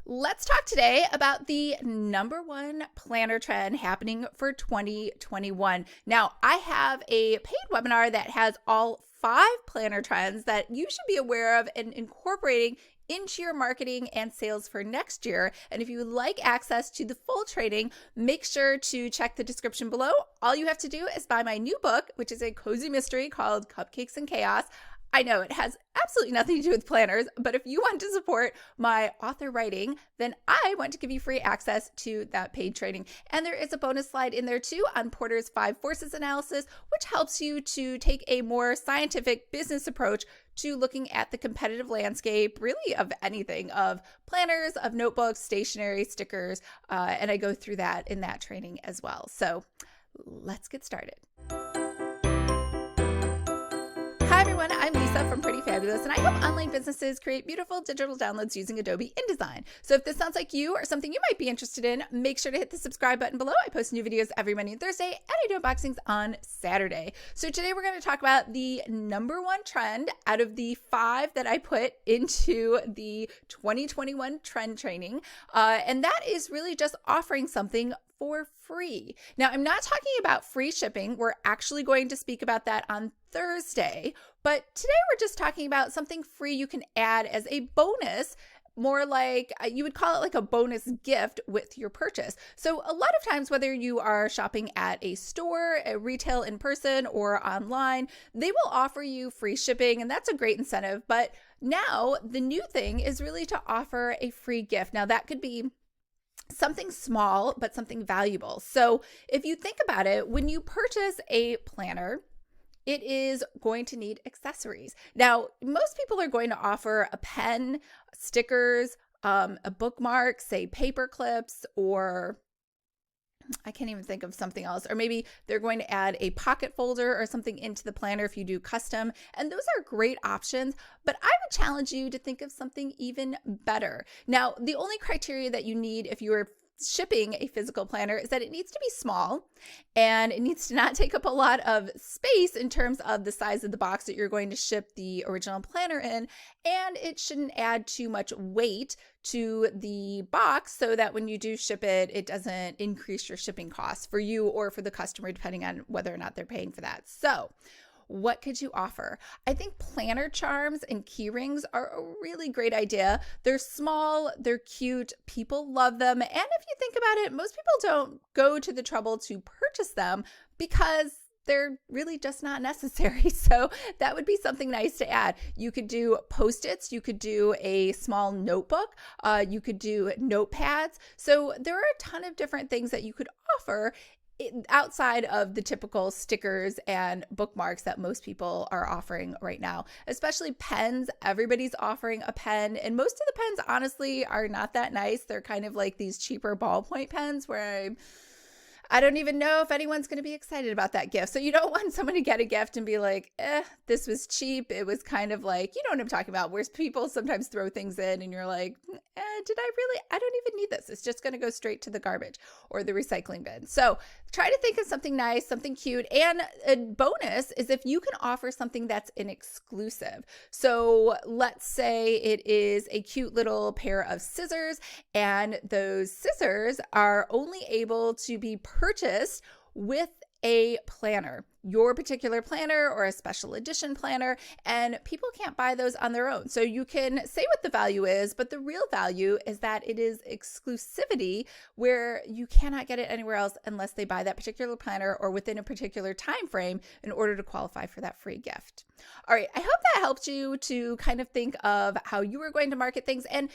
Let's talk today about the number one planner trend happening for 2021. Now, I have a paid webinar that has all 5 planner trends that you should be aware of and incorporating into your marketing and sales for next year. And if you would like access to the full training, make sure to check the description below. All you have to do is buy my new book, which is a cozy mystery called Cupcakes and Chaos. I know it has absolutely nothing to do with planners, but if you want to support my author writing, then I want to give you free access to that paid training. And there is a bonus slide in there too on Porter's 5 forces analysis, which helps you to take a more scientific business approach to looking at the competitive landscape, really of anything, of planners, of notebooks, stationery, stickers, and I go through that in that training as well. So let's get started. Hi everyone, I'm Lisa from Pretty Fabulous, and I help online businesses create beautiful digital downloads using Adobe InDesign. So if this sounds like you or something you might be interested in, make sure to hit the subscribe button below. I post new videos every Monday and Thursday, and I do unboxings on Saturday. So today we're going to talk about the number one trend out of the 5 that I put into the 2021 trend training, and that is really just offering something for free. Now, I'm not talking about free shipping. We're actually going to speak about that on Thursday, but today we're just talking about something free you can add as a bonus, more like you would call it like a bonus gift with your purchase. So a lot of times, whether you are shopping at a store, a retail in person, or online, they will offer you free shipping, and that's a great incentive. But now the new thing is really to offer a free gift. Now that could be something small, but something valuable. So if you think about it, when you purchase a planner, it is going to need accessories. Now, most people are going to offer a pen, stickers, a bookmark, say paper clips, or I can't even think of something else. Or maybe they're going to add a pocket folder or something into the planner if you do custom. And those are great options, but I would challenge you to think of something even better. Now, the only criteria that you need if you are shipping a physical planner is that it needs to be small and it needs to not take up a lot of space in terms of the size of the box that you're going to ship the original planner in, and it shouldn't add too much weight to the box so that when you do ship it, it doesn't increase your shipping costs for you or for the customer, depending on whether or not they're paying for that. So what could you offer? I think planner charms and key rings are a really great idea. They're small, they're cute, people love them. And if you think about it, most people don't go to the trouble to purchase them because they're really just not necessary. So that would be something nice to add. You could do Post-its, you could do a small notebook, you could do notepads. So there are a ton of different things that you could offer outside of the typical stickers and bookmarks that most people are offering right now, especially pens. Everybody's offering a pen, and most of the pens honestly are not that nice. They're kind of like these cheaper ballpoint pens where I don't even know if anyone's going to be excited about that gift. So you don't want someone to get a gift and be like, this was cheap. It was kind of like, you know what I'm talking about, where people sometimes throw things in and you're like, I don't even need this. It's just going to go straight to the garbage or the recycling bin. So try to think of something nice, something cute. And a bonus is if you can offer something that's an exclusive. So let's say it is a cute little pair of scissors, and those scissors are only able to be purchased with a planner, your particular planner or a special edition planner, and people can't buy those on their own. So you can say what the value is, but the real value is that it is exclusivity where you cannot get it anywhere else unless they buy that particular planner or within a particular time frame in order to qualify for that free gift. All right, I hope that helped you to kind of think of how you are going to market things. And,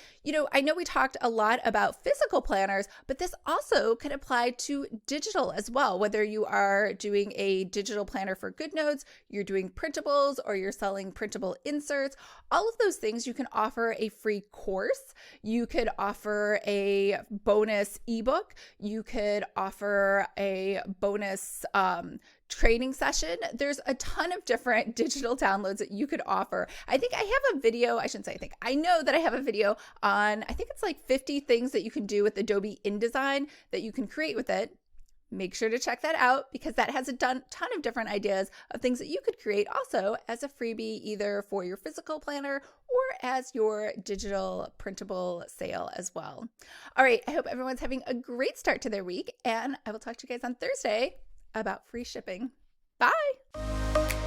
I know we talked a lot about physical planners, but this also can apply to digital as well, whether you are doing a digital planner for GoodNotes, you're doing printables, or you're selling printable inserts. All of those things, you can offer a free course. You could offer a bonus ebook. You could offer a bonus training session. There's a ton of different digital downloads that you could offer. I think I have a video, I know that I have a video on, I think it's like 50 things that you can do with Adobe InDesign that you can create with it. make sure to check that out because that has a ton of different ideas of things that you could create also as a freebie, either for your physical planner or as your digital printable sale as well. All right, I hope everyone's having a great start to their week, and I will talk to you guys on Thursday about free shipping. Bye.